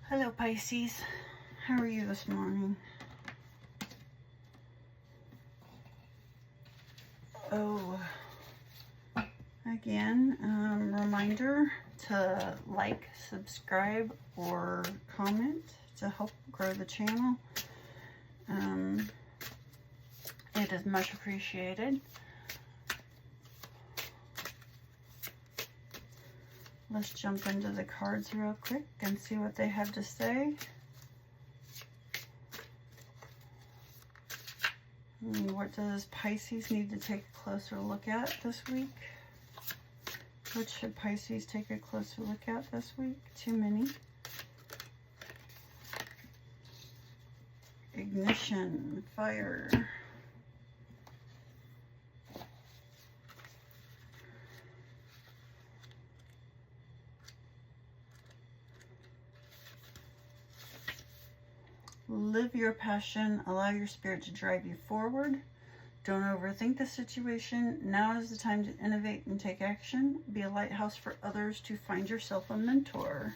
Hello Pisces, how are you this morning? Oh, again, reminder to like, subscribe, or comment to help grow the channel. It is much appreciated. Let's jump into the cards real quick and see what they have to say. What does Pisces need to take a closer look at this week? What should Pisces take a closer look at this week? Too many. Ignition, fire. Live your passion. Allow your spirit to drive you forward. Don't overthink the situation. Now is the time to innovate and take action. Be a lighthouse for others to find yourself a mentor.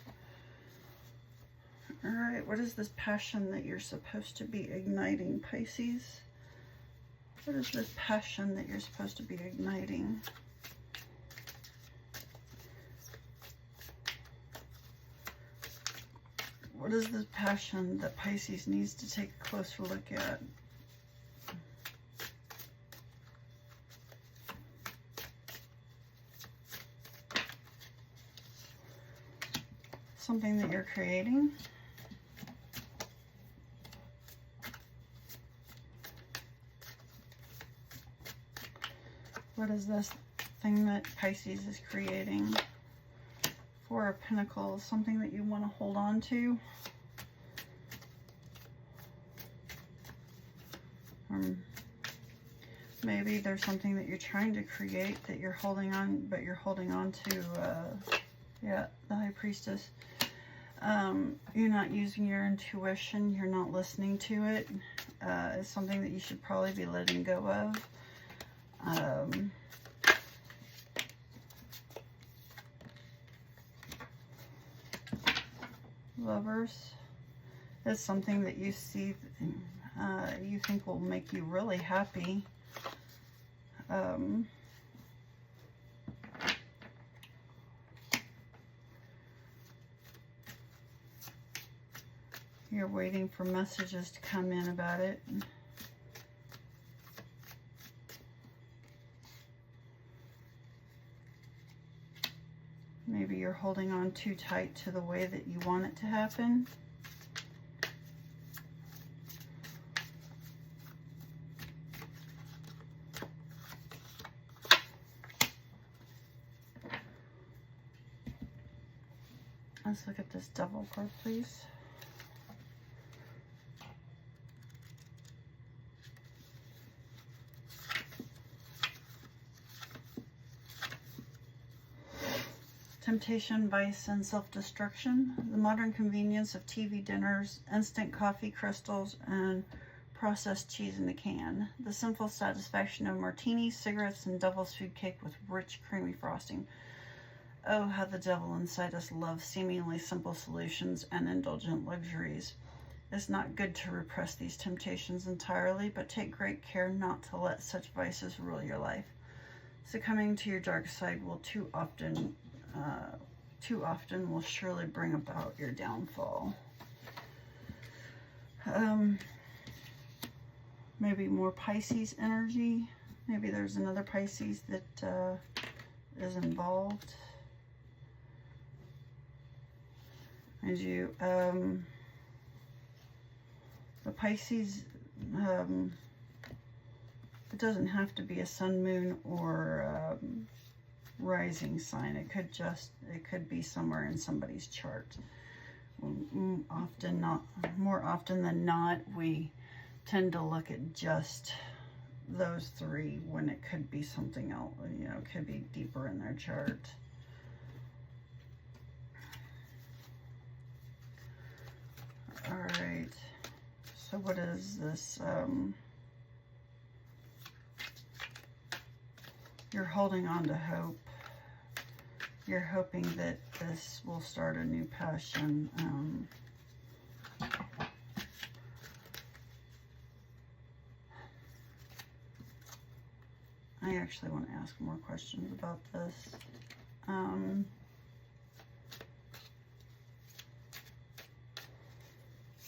All right, what is this passion that you're supposed to be igniting, Pisces? What is this passion that you're supposed to be igniting? What is this passion that Pisces needs to take a closer look at? Something that you're creating. What is this thing that Pisces is creating? Four of Pentacles, something that you want to hold on to. Maybe there's something that you're trying to create that you're holding on, but you're holding on to, yeah, the High Priestess. You're not using your intuition. You're not listening to it. It's something that you should probably be letting go of. Lovers. It's something that you see, you think will make you really happy. You're waiting for messages to come in about it. Maybe you're holding on too tight to the way that you want it to happen. Let's look at this Devil card, please. Temptation, vice, and self-destruction. The modern convenience of TV dinners, instant coffee crystals, and processed cheese in a can. The sinful satisfaction of martinis, cigarettes, and devil's food cake with rich, creamy frosting. Oh, how the devil inside us loves seemingly simple solutions and indulgent luxuries. It's not good to repress these temptations entirely, but take great care not to let such vices rule your life. Succumbing to your dark side will too often will surely bring about your downfall. Maybe more Pisces energy. Maybe there's another Pisces that is involved. As you, the Pisces, it doesn't have to be a sun, moon, or rising sign. It could be somewhere in somebody's chart. More often than not, we tend to look at just those three when it could be something else, you know, it could be deeper in their chart. All right, so what is this? You're holding on to hope. You're hoping that this will start a new passion. I actually want to ask more questions about this.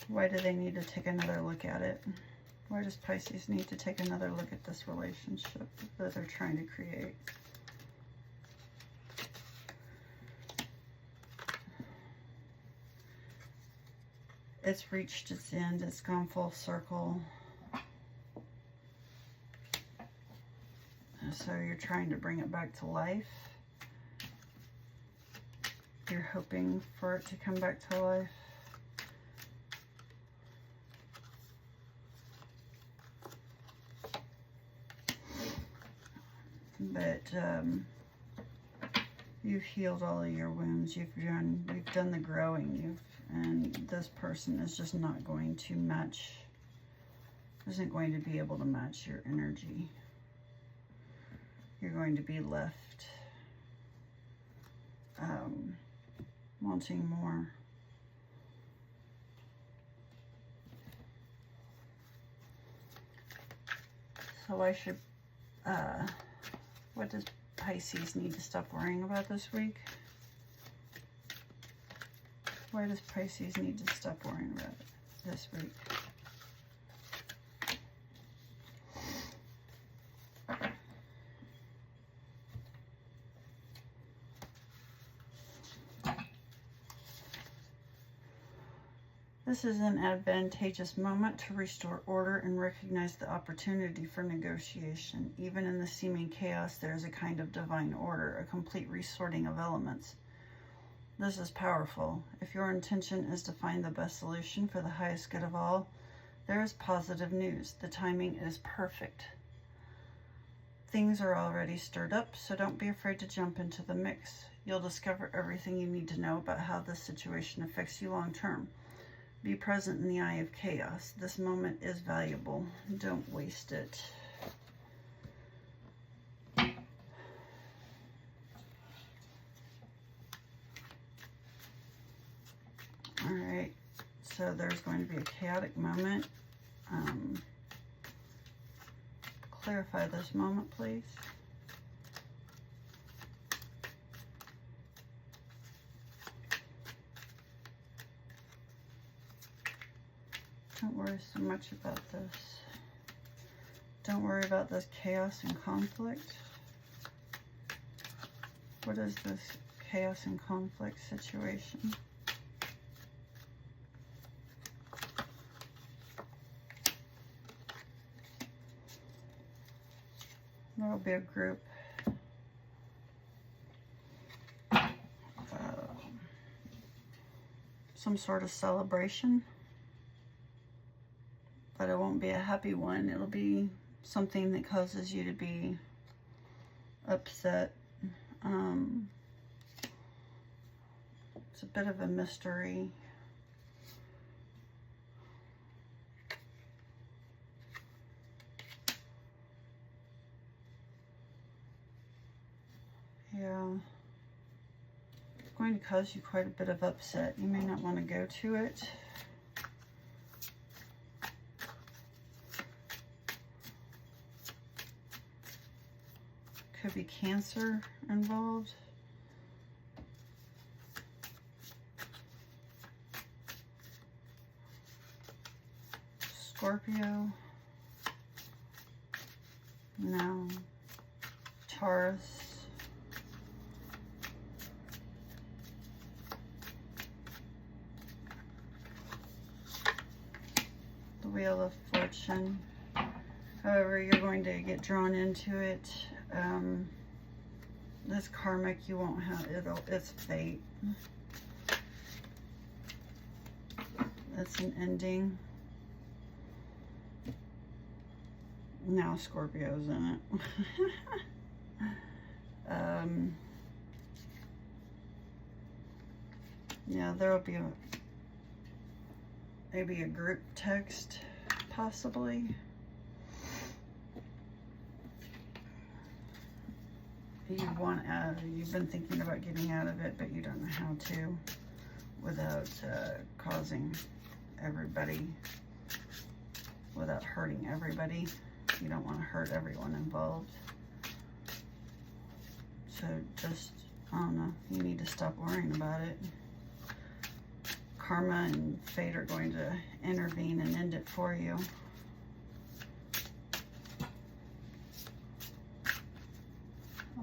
Why do they need to take another look at it? Why does Pisces need to take another look at this relationship that they're trying to create? It's reached its end. It's gone full circle. So you're trying to bring it back to life. You're hoping for it to come back to life. But you've healed all of your wounds. You've done the growing. And this person is just not going to match. Isn't going to be able to match your energy. You're going to be left wanting more. So I should, what does Pisces need to stop worrying about this week? Why does Pisces need to stop worrying about it this week? This is an advantageous moment to restore order and recognize the opportunity for negotiation. Even in the seeming chaos, there is a kind of divine order, a complete resorting of elements. This is powerful. If your intention is to find the best solution for the highest good of all, there is positive news. The timing is perfect. Things are already stirred up, so don't be afraid to jump into the mix. You'll discover everything you need to know about how this situation affects you long term. Be present in the eye of chaos. This moment is valuable. Don't waste it. All right, so there's going to be a chaotic moment. Clarify this moment, please. Don't worry so much about this. Don't worry about this chaos and conflict. What is this chaos and conflict situation? There'll be a group. Some sort of celebration. But it won't be a happy one. It'll be something that causes you to be upset. It's a bit of a mystery. Yeah. It's going to cause you quite a bit of upset. You may not want to go to it. Could be Cancer involved. Scorpio. No. Taurus. The Wheel of Fortune. However, you're going to get drawn into it. This karmic, you won't have it's fate. It's an ending. Now Scorpio's in it. Yeah, there will be maybe a group text, possibly. You've been thinking about getting out of it, but you don't know how to without causing everybody without hurting everybody. You don't want to hurt everyone involved. So just, I don't know, you need to stop worrying about it. Karma and fate are going to intervene and end it for you.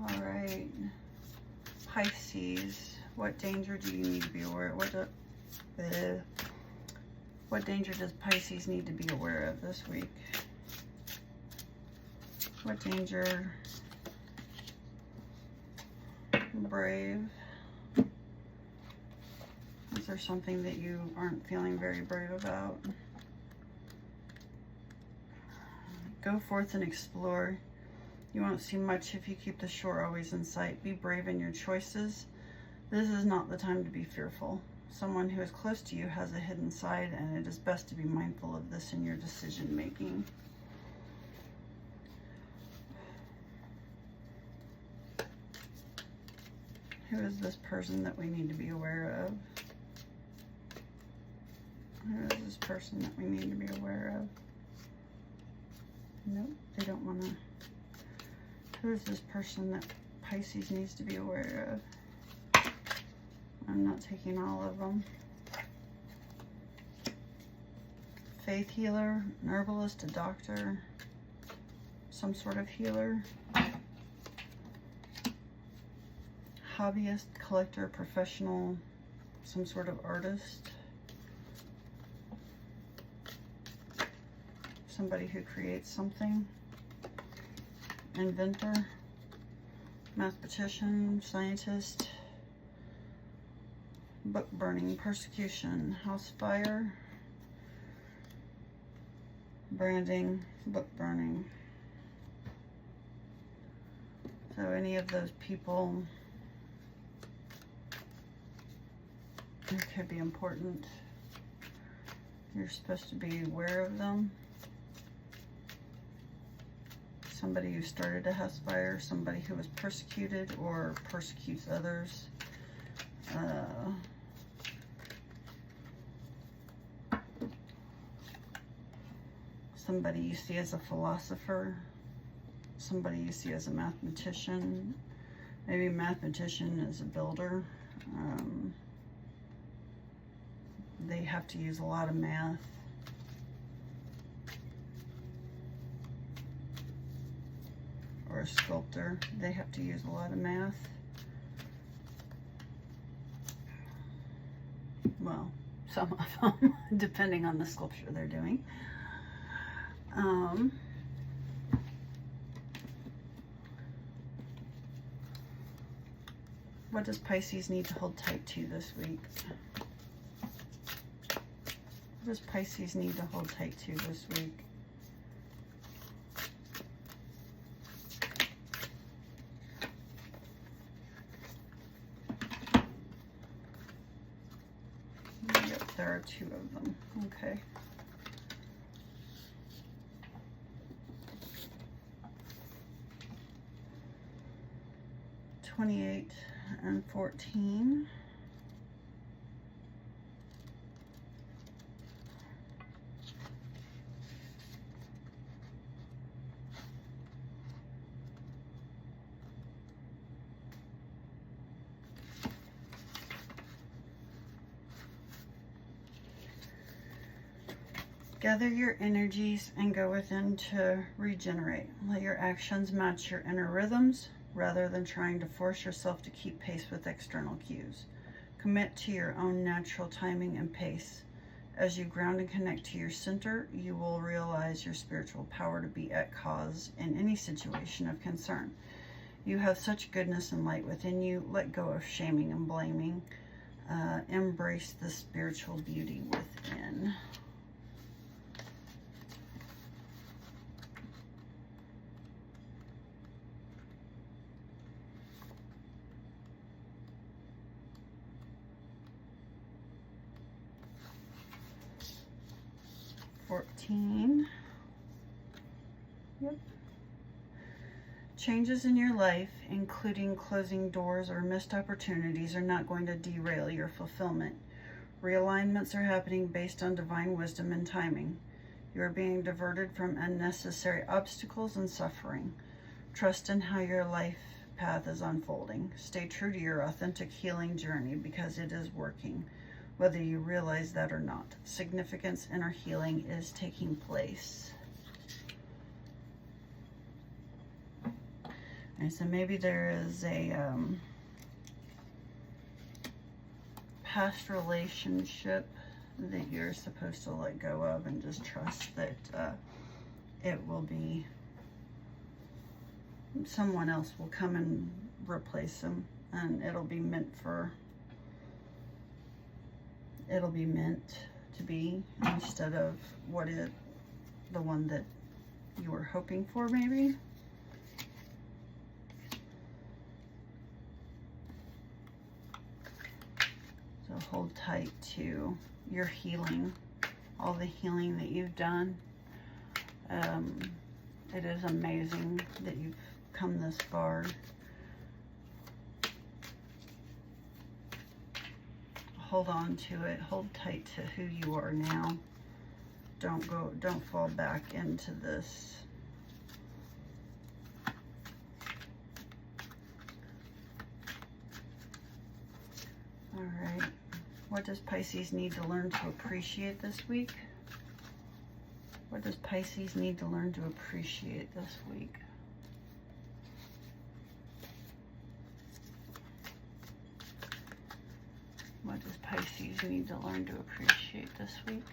All right, Pisces, what danger do you need to be aware of? What danger does Pisces need to be aware of this week? What danger? Brave. Is there something that you aren't feeling very brave about? Go forth and explore. You won't see much if you keep the shore always in sight. Be brave in your choices. This is not the time to be fearful. Someone who is close to you has a hidden side, and it is best to be mindful of this in your decision making. Who is this person that we need to be aware of? Who is this person that we need to be aware of? Nope, they don't want to. Who is this person that Pisces needs to be aware of? I'm not taking all of them. Faith healer, an herbalist, a doctor, some sort of healer, hobbyist, collector, professional, some sort of artist, somebody who creates something, inventor, mathematician, scientist, book burning, persecution, house fire, branding, book burning. So any of those people, it could be important. You're supposed to be aware of them. Somebody who started a house fire, somebody who was persecuted or persecutes others. Somebody you see as a philosopher, somebody you see as a mathematician, maybe a mathematician is a builder. They have to use a lot of math. Or a sculptor, they have to use a lot of math. Well, some of them, depending on the sculpture they're doing. What does Pisces need to hold tight to this week? What does Pisces need to hold tight to this week? Yep, there are two of them. Okay. $28 and $14. Gather your energies and go within to regenerate. Let your actions match your inner rhythms rather than trying to force yourself to keep pace with external cues. Commit to your own natural timing and pace. As you ground and connect to your center, you will realize your spiritual power to be at cause in any situation of concern. You have such goodness and light within you. Let go of shaming and blaming. Embrace the spiritual beauty within. Yep. Changes in your life, including closing doors or missed opportunities, are not going to derail your fulfillment. Realignments are happening based on divine wisdom and timing. You are being diverted from unnecessary obstacles and suffering. Trust in how your life path is unfolding. Stay true to your authentic healing journey because it is working, whether you realize that or not. Significant inner healing is taking place. And so maybe there is a past relationship that you're supposed to let go of and just trust that it will be, someone else will come and replace them, and it'll be meant to be, instead of the one that you were hoping for, maybe. So hold tight to your healing, all the healing that you've done. It is amazing that you've come this far. Hold on to it. Hold tight to who you are now. Don't fall back into this. All right. What does Pisces need to learn to appreciate this week? What does Pisces need to learn to appreciate this week? What does Pisces need to learn to appreciate this week?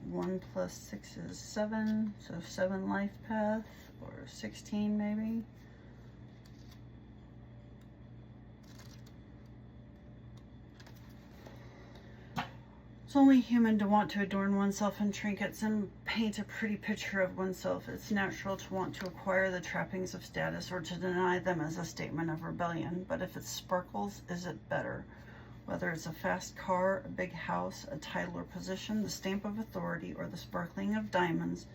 One plus 6 is 7, so 7 life path, or 16 maybe. It's only human to want to adorn oneself in trinkets and paint a pretty picture of oneself. It's natural to want to acquire the trappings of status or to deny them as a statement of rebellion. But if it sparkles, is it better? Whether it's a fast car, a big house, a title or position, the stamp of authority, or the sparkling of diamonds,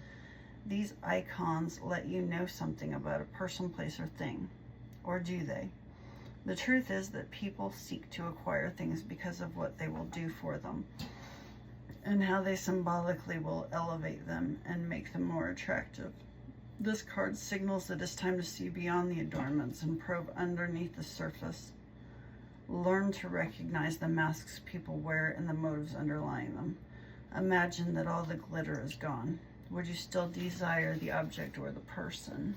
these icons let you know something about a person, place, or thing. Or do they? The truth is that people seek to acquire things because of what they will do for them and how they symbolically will elevate them and make them more attractive. This card signals that it's time to see beyond the adornments and probe underneath the surface. Learn to recognize the masks people wear and the motives underlying them. Imagine that all the glitter is gone. Would you still desire the object or the person?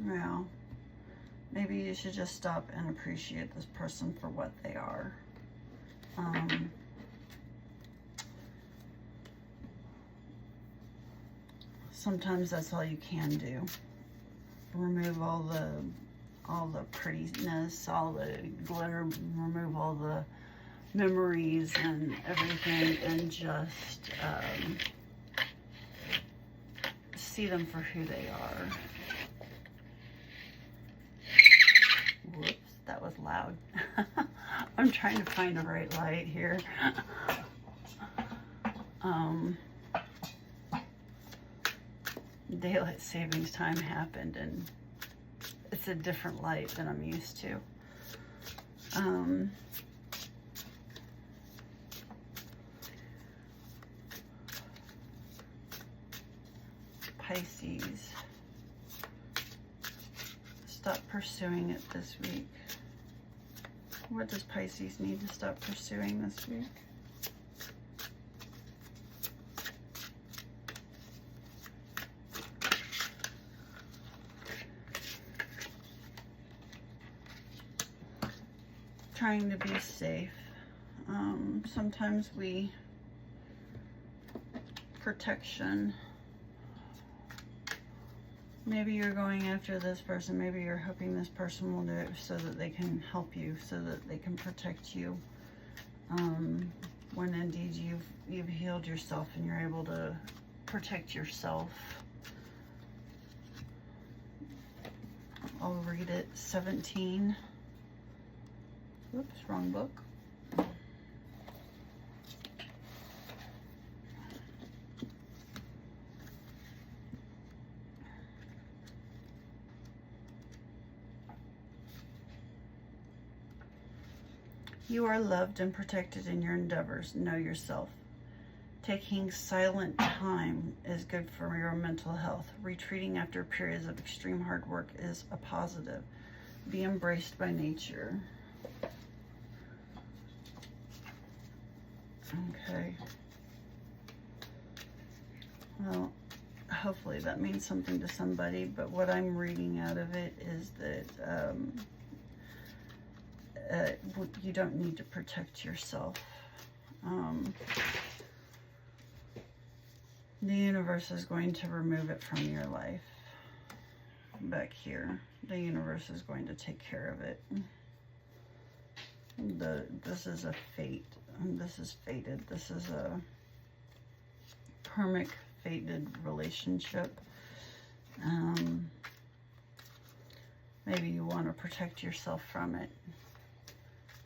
Well, maybe you should just stop and appreciate this person for what they are. Sometimes that's all you can do. Remove all the prettiness, all the glitter, remove all the memories and everything, and just see them for who they are. Whoops, that was loud. I'm trying to find the right light here. Daylight savings time happened, and it's a different light than I'm used to. Pisces, stop pursuing it this week. What does Pisces need to stop pursuing this week? Trying to be safe. Sometimes protection. Maybe you're going after this person. Maybe you're hoping this person will do it so that they can help you, so that they can protect you. When indeed you've healed yourself and you're able to protect yourself. I'll read it. 17. Whoops, wrong book. You are loved and protected in your endeavors. Know yourself. Taking silent time is good for your mental health. Retreating after periods of extreme hard work is a positive. Be embraced by nature. Okay. Well, hopefully that means something to somebody, but what I'm reading out of it is that you don't need to protect yourself. The universe is going to remove it from your life. Back here, the universe is going to take care of it. This is a fate. This is fated. This is a karmic fated relationship. Maybe you want to protect yourself from it,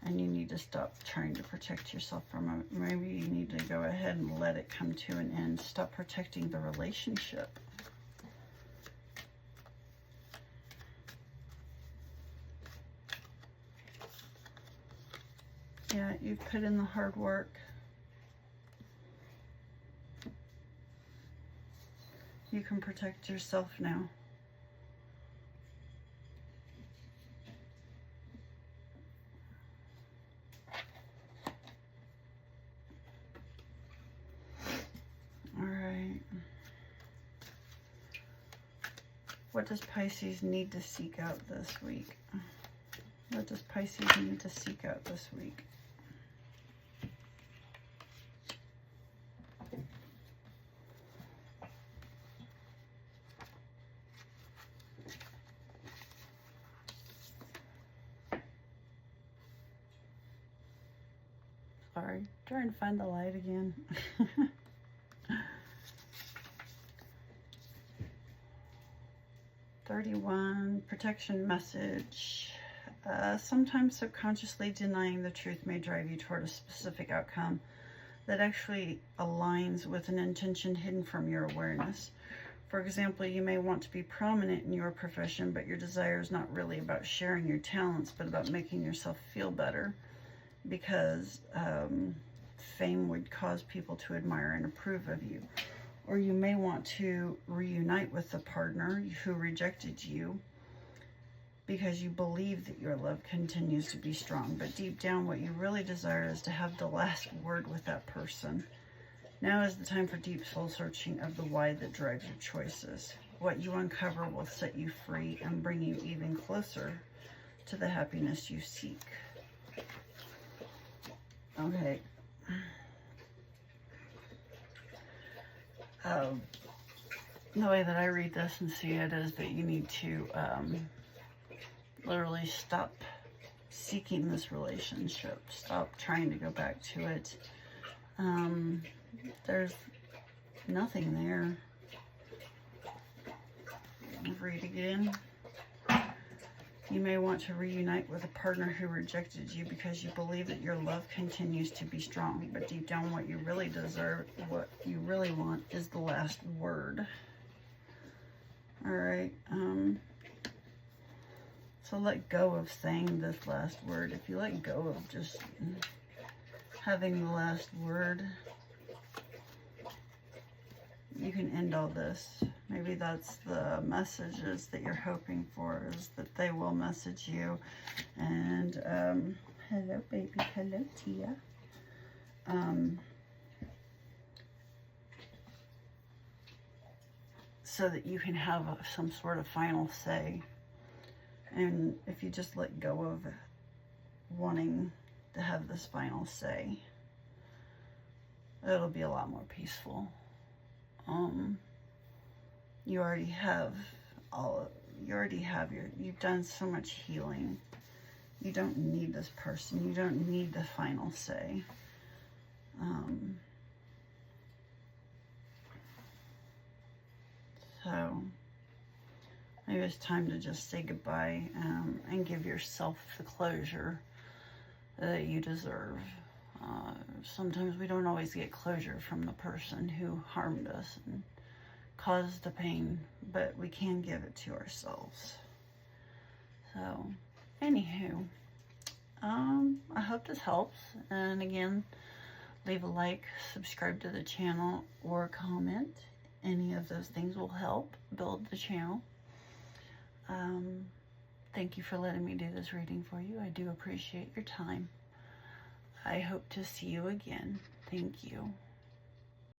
and you need to stop trying to protect yourself from it. Maybe you need to go ahead and let it come to an end. Stop protecting the relationship. Yeah, you've put in the hard work. You can protect yourself now. All right. What does Pisces need to seek out this week? What does Pisces need to seek out this week? Sorry, trying to find the light again. 31, protection message. Sometimes subconsciously denying the truth may drive you toward a specific outcome that actually aligns with an intention hidden from your awareness. For example, you may want to be prominent in your profession, but your desire is not really about sharing your talents, but about making yourself feel better, because fame would cause people to admire and approve of you. Or you may want to reunite with a partner who rejected you because you believe that your love continues to be strong. But deep down, what you really desire is to have the last word with that person. Now is the time for deep soul searching of the why that drives your choices. What you uncover will set you free and bring you even closer to the happiness you seek. Okay. The way that I read this and see it is that you need to literally stop seeking this relationship. Stop trying to go back to it. There's nothing there. Read again. You may want to reunite with a partner who rejected you because you believe that your love continues to be strong. But deep down, what you really deserve, what you really want, is the last word. All right. So let go of saying this last word. If you let go of just having the last word, you can end all this. Maybe that's the messages that you're hoping for, is that they will message you. And hello, baby. Hello, Tia. So that you can have some sort of final say. And if you just let go of wanting to have this final say, it'll be a lot more peaceful. You already have you've done so much healing. You don't need this person. You don't need the final say. So maybe it's time to just say goodbye and give yourself the closure that you deserve. Sometimes we don't always get closure from the person who harmed us and caused the pain, but we can give it to ourselves. So, anywho, I hope this helps. And again, leave a like, subscribe to the channel, or comment. Any of those things will help build the channel. Thank you for letting me do this reading for you. I do appreciate your time. I hope to see you again. Thank you.